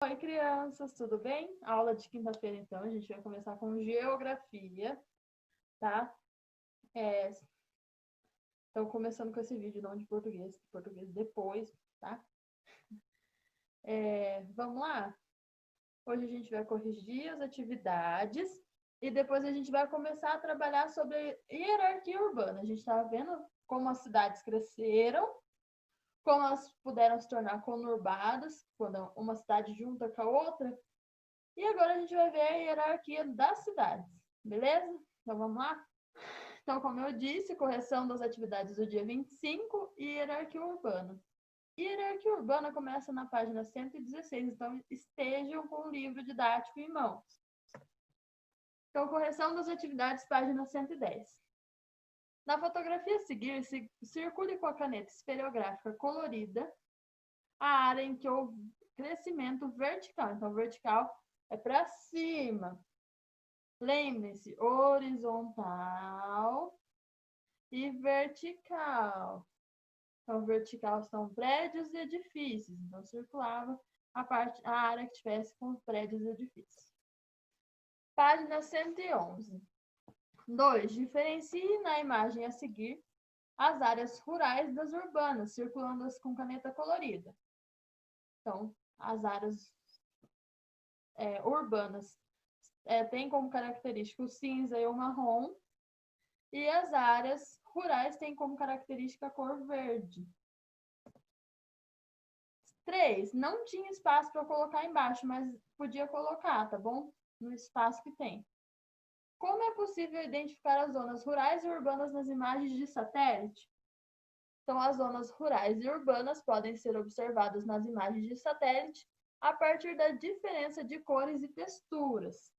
Oi, crianças, tudo bem? Aula de quinta-feira, então, a gente vai começar com geografia, tá? Então, começando com esse vídeo, não de português depois, tá? Vamos lá? Hoje a gente vai corrigir as atividades e depois a gente vai começar a trabalhar sobre hierarquia urbana. A gente estava vendo como as cidades cresceram, como elas puderam se tornar conurbadas, quando uma cidade junta com a outra. E agora a gente vai ver a hierarquia das cidades, beleza? Então vamos lá? Então, como eu disse, correção das atividades do dia 25 e hierarquia urbana. Hierarquia urbana começa na página 116, então estejam com o livro didático em mãos. Então, correção das atividades, página 110. Na fotografia a seguir, circule com a caneta esferográfica colorida a área em que houve crescimento vertical. Então, vertical é para cima. Lembre-se, horizontal e vertical. Então, vertical são prédios e edifícios. Então, circulava a área que tivesse com prédios e edifícios. Página 111. 2. Diferencie na imagem a seguir as áreas rurais das urbanas, circulando-as com caneta colorida. Então, as áreas urbanas têm como característica o cinza e o marrom, e as áreas rurais têm como característica a cor verde. 3. Não tinha espaço para colocar embaixo, mas podia colocar, tá bom? No espaço que tem. Como é possível identificar as zonas rurais e urbanas nas imagens de satélite? Então, as zonas rurais e urbanas podem ser observadas nas imagens de satélite a partir da diferença de cores e texturas.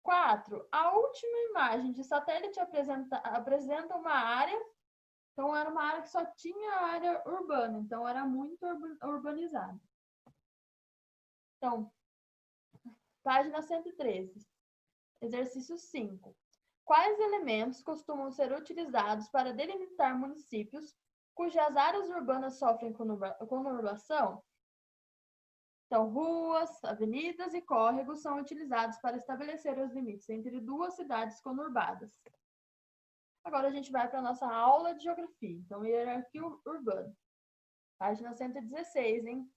4. A última imagem de satélite apresenta uma área. Então, era uma área que só tinha área urbana, então era muito urbanizada. Então, página 113, exercício 5. Quais elementos costumam ser utilizados para delimitar municípios cujas áreas urbanas sofrem conurbação? Então, ruas, avenidas e córregos são utilizados para estabelecer os limites entre duas cidades conurbadas. Agora a gente vai para a nossa aula de geografia. Então, hierarquia urbana. Página 116, hein?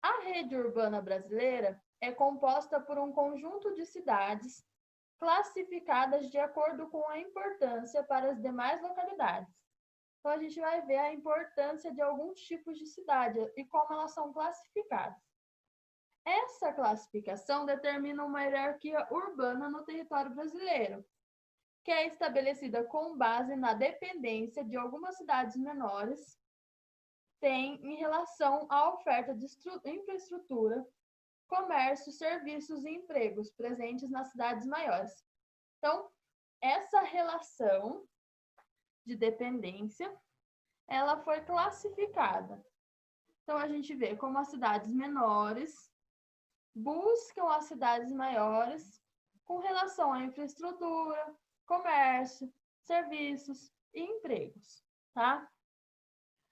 A rede urbana brasileira é composta por um conjunto de cidades classificadas de acordo com a importância para as demais localidades. Então, a gente vai ver a importância de alguns tipos de cidade e como elas são classificadas. Essa classificação determina uma hierarquia urbana no território brasileiro, que é estabelecida com base na dependência de algumas cidades menores têm em relação à oferta de infraestrutura, comércio, serviços e empregos presentes nas cidades maiores. Então, essa relação de dependência, ela foi classificada. Então, a gente vê como as cidades menores buscam as cidades maiores com relação à infraestrutura, comércio, serviços e empregos, tá?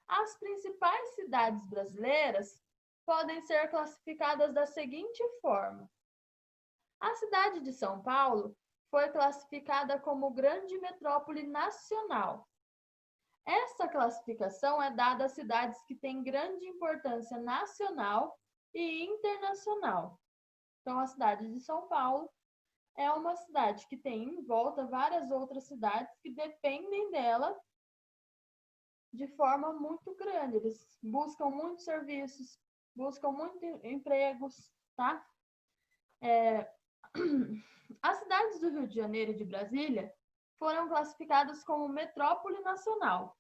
As principais cidades brasileiras podem ser classificadas da seguinte forma: a cidade de São Paulo foi classificada como grande metrópole nacional. Essa classificação é dada a cidades que têm grande importância nacional e internacional. Então, a cidade de São Paulo é uma cidade que tem em volta várias outras cidades que dependem dela de forma muito grande. Eles buscam muitos serviços, buscam muitos empregos, tá? As cidades do Rio de Janeiro e de Brasília foram classificadas como metrópole nacional.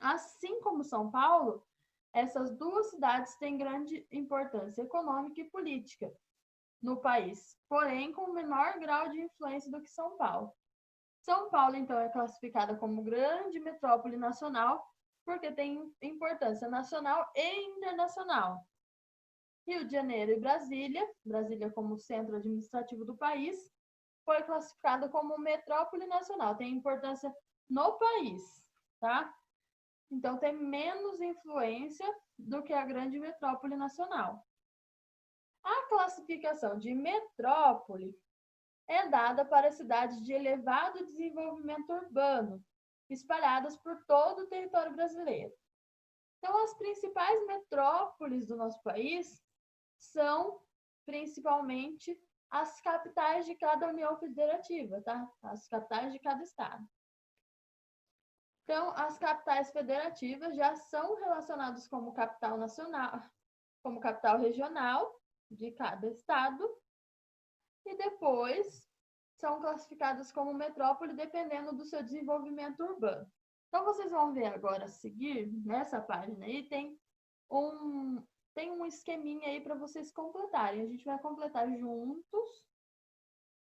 Assim como São Paulo, essas duas cidades têm grande importância econômica e política no país, porém com menor grau de influência do que São Paulo. São Paulo, então, é classificada como grande metrópole nacional porque tem importância nacional e internacional. Rio de Janeiro e Brasília como centro administrativo do país, foi classificada como metrópole nacional, tem importância no país, tá? Então, tem menos influência do que a grande metrópole nacional. A classificação de metrópole é dada para cidades de elevado desenvolvimento urbano, espalhadas por todo o território brasileiro. Então, as principais metrópoles do nosso país são principalmente as capitais de cada União Federativa, tá? As capitais de cada estado. Então, as capitais federativas já são relacionadas como capital nacional, como capital regional de cada estado, e depois são classificadas como metrópole dependendo do seu desenvolvimento urbano. Então, vocês vão ver agora a seguir, nessa página aí, tem um esqueminha aí para vocês completarem. A gente vai completar juntos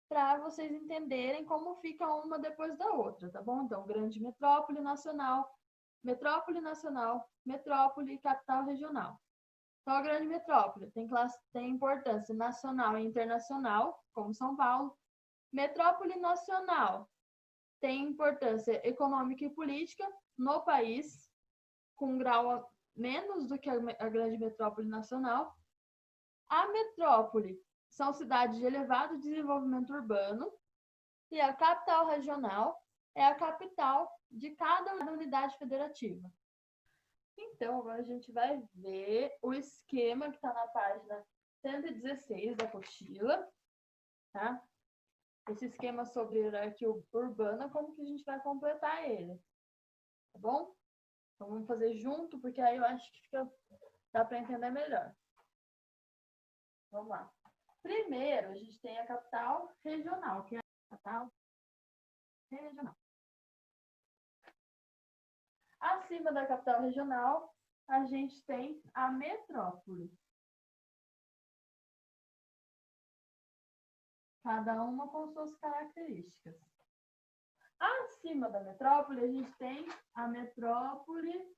para vocês entenderem como fica uma depois da outra, tá bom? Então, grande metrópole nacional, metrópole e capital regional. Então, a grande metrópole tem importância nacional e internacional, como São Paulo. Metrópole nacional tem importância econômica e política no país, com um grau menos do que a grande metrópole nacional. A metrópole são cidades de elevado desenvolvimento urbano e a capital regional é a capital de cada unidade federativa. Então, agora a gente vai ver o esquema que está na página 116 da apostila, tá? Esse esquema sobre hierarquia urbana, como que a gente vai completar ele, tá bom? Então, vamos fazer junto, porque aí eu acho que dá para entender melhor. Vamos lá. Primeiro, a gente tem a capital regional, que é a capital regional. Acima da capital regional, a gente tem a metrópole. Cada uma com suas características. Acima da metrópole, a gente tem a metrópole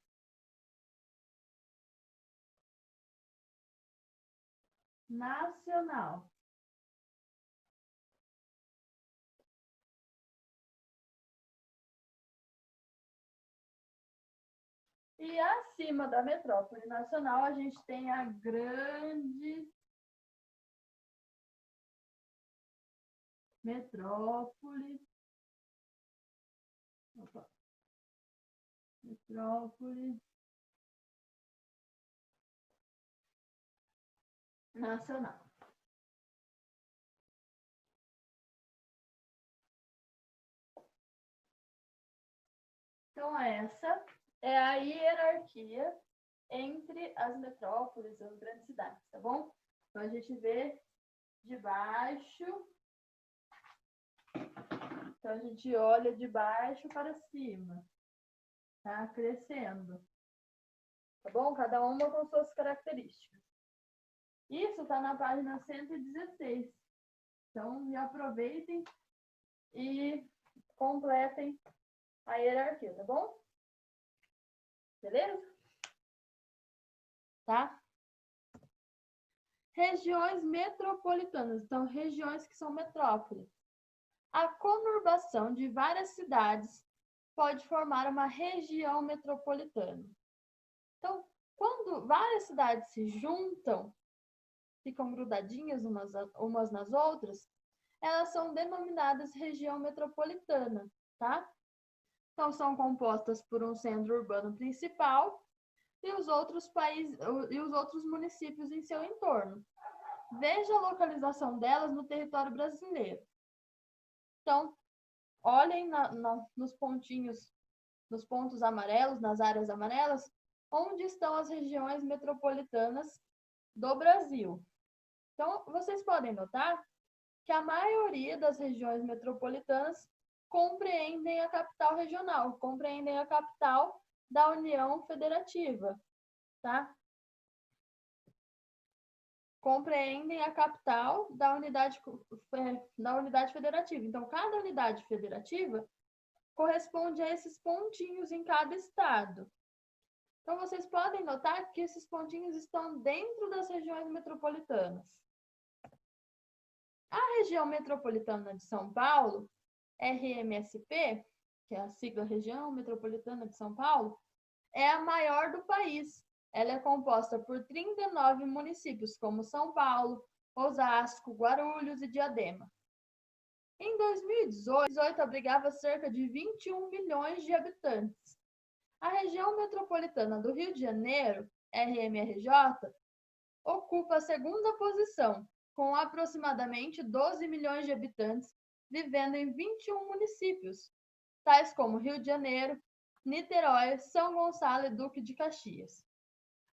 nacional. E acima da metrópole nacional, a gente tem a grande metrópole. Metrópole nacional. Então, essa é a hierarquia entre as metrópoles e as grandes cidades, tá bom? Então, a gente vê de baixo. Então, a gente olha de baixo para cima, tá? Crescendo. Tá bom? Cada uma com suas características. Isso está na página 116. Então, já aproveitem e completem a hierarquia, tá bom? Beleza? Tá? Regiões metropolitanas. Então, regiões que são metrópoles. A conurbação de várias cidades pode formar uma região metropolitana. Então, quando várias cidades se juntam, ficam grudadinhas umas nas outras, elas são denominadas região metropolitana, tá? Então, são compostas por um centro urbano principal e os outros municípios em seu entorno. Veja a localização delas no território brasileiro. Então, olhem nos pontinhos, nos pontos amarelos, nas áreas amarelas, onde estão as regiões metropolitanas do Brasil. Então, vocês podem notar que a maioria das regiões metropolitanas compreendem a capital regional, compreendem a capital da União Federativa, tá? Compreendem a capital da unidade federativa. Então, cada unidade federativa corresponde a esses pontinhos em cada estado. Então, vocês podem notar que esses pontinhos estão dentro das regiões metropolitanas. A região metropolitana de São Paulo, RMSP, que é a sigla Região Metropolitana de São Paulo, é a maior do país. ela é composta por 39 municípios, como São Paulo, Osasco, Guarulhos e Diadema. Em 2018, abrigava cerca de 21 milhões de habitantes. A região metropolitana do Rio de Janeiro, RMRJ, ocupa a segunda posição, com aproximadamente 12 milhões de habitantes vivendo em 21 municípios, tais como Rio de Janeiro, Niterói, São Gonçalo e Duque de Caxias.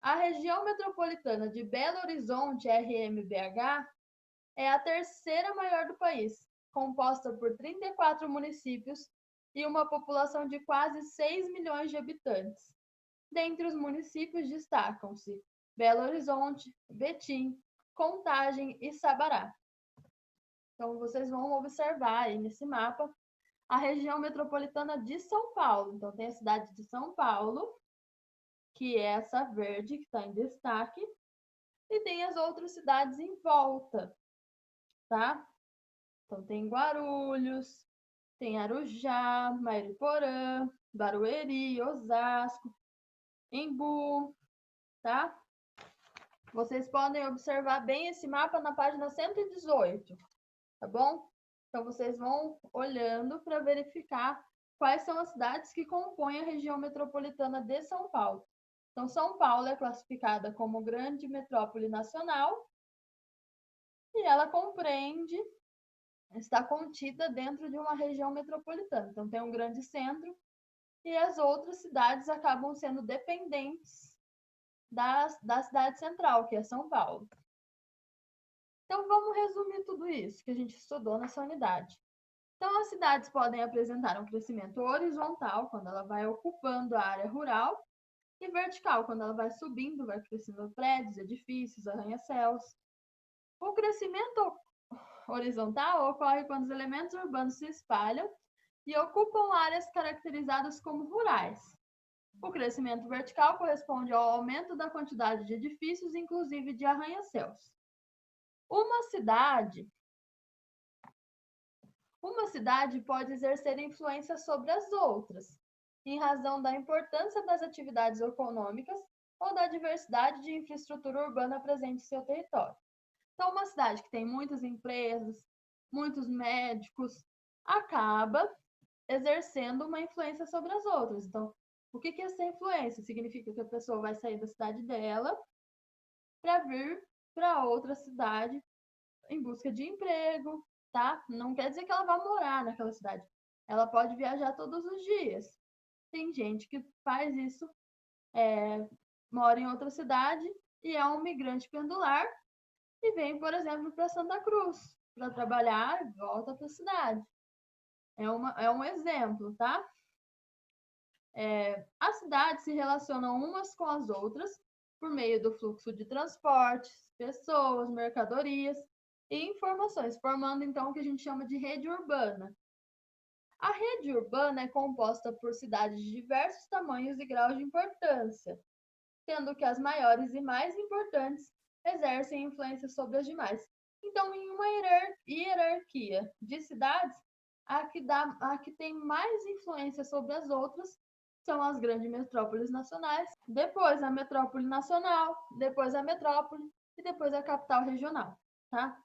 A região metropolitana de Belo Horizonte, RMBH, é a terceira maior do país, composta por 34 municípios e uma população de quase 6 milhões de habitantes. Dentre os municípios destacam-se Belo Horizonte, Betim, Contagem e Sabará. Então, vocês vão observar aí nesse mapa a região metropolitana de São Paulo. Então, tem a cidade de São Paulo, que é essa verde que está em destaque, e tem as outras cidades em volta, tá? Então, tem Guarulhos, tem Arujá, Mariporã, Barueri, Osasco, Embu, tá? Vocês podem observar bem esse mapa na página 118, tá bom? Então, vocês vão olhando para verificar quais são as cidades que compõem a região metropolitana de São Paulo. Então, São Paulo é classificada como grande metrópole nacional e ela está contida dentro de uma região metropolitana. Então, tem um grande centro e as outras cidades acabam sendo dependentes da cidade central, que é São Paulo. Então, vamos resumir tudo isso que a gente estudou nessa unidade. Então, as cidades podem apresentar um crescimento horizontal, quando ela vai ocupando a área rural, e vertical, quando ela vai subindo, vai crescendo prédios, edifícios, arranha-céus. O crescimento horizontal ocorre quando os elementos urbanos se espalham e ocupam áreas caracterizadas como rurais. O crescimento vertical corresponde ao aumento da quantidade de edifícios, inclusive de arranha-céus. Uma cidade pode exercer influência sobre as outras, em razão da importância das atividades econômicas ou da diversidade de infraestrutura urbana presente em seu território. Então, uma cidade que tem muitas empresas, muitos médicos, acaba exercendo uma influência sobre as outras. Então, o que é essa influência? Significa que a pessoa vai sair da cidade dela para vir para outra cidade em busca de emprego, tá? Não quer dizer que ela vai morar naquela cidade. Ela pode viajar todos os dias. Tem gente que faz isso, mora em outra cidade e é um migrante pendular e vem, por exemplo, para Santa Cruz para trabalhar e volta para a cidade. É um exemplo, tá? As cidades se relacionam umas com as outras por meio do fluxo de transportes, pessoas, mercadorias e informações, formando então o que a gente chama de rede urbana. A rede urbana é composta por cidades de diversos tamanhos e graus de importância, sendo que as maiores e mais importantes exercem influência sobre as demais. Então, em uma hierarquia de cidades, a que tem mais influência sobre as outras são as grandes metrópoles nacionais, depois a metrópole nacional, depois a metrópole e depois a capital regional, tá?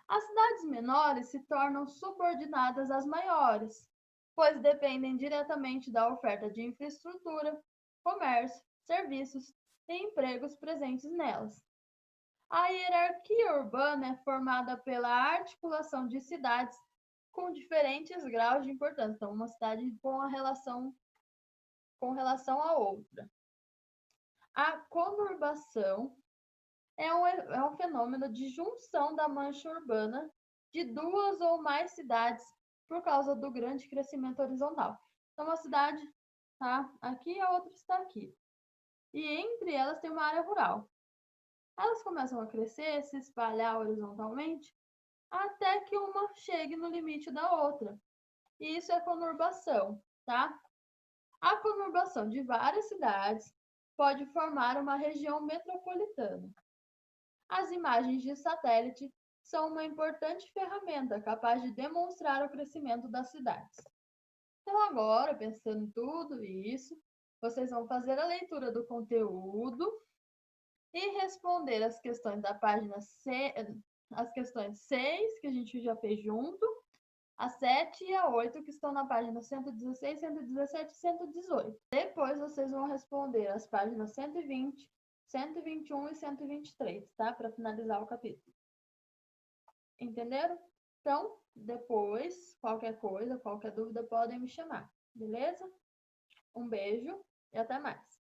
As cidades menores se tornam subordinadas às maiores, pois dependem diretamente da oferta de infraestrutura, comércio, serviços e empregos presentes nelas. A hierarquia urbana é formada pela articulação de cidades com diferentes graus de importância. Então, uma cidade com relação à outra. A conurbação é um fenômeno de junção da mancha urbana de duas ou mais cidades por causa do grande crescimento horizontal. Então, uma cidade está aqui e a outra está aqui. E entre elas tem uma área rural. Elas começam a crescer, se espalhar horizontalmente, até que uma chegue no limite da outra. E isso é conurbação, tá? A conurbação de várias cidades pode formar uma região metropolitana. As imagens de satélite são uma importante ferramenta capaz de demonstrar o crescimento das cidades. Então, agora, pensando em tudo isso, Vocês vão fazer a leitura do conteúdo e responder as questões da página as questões 6, que a gente já fez junto, a 7 e a 8, que estão na página 116, 117 e 118. Depois vocês vão responder as páginas 120, 121 e 123, tá? Para finalizar o capítulo. Entenderam? Então, depois, qualquer coisa, qualquer dúvida, podem me chamar, beleza? Um beijo e até mais.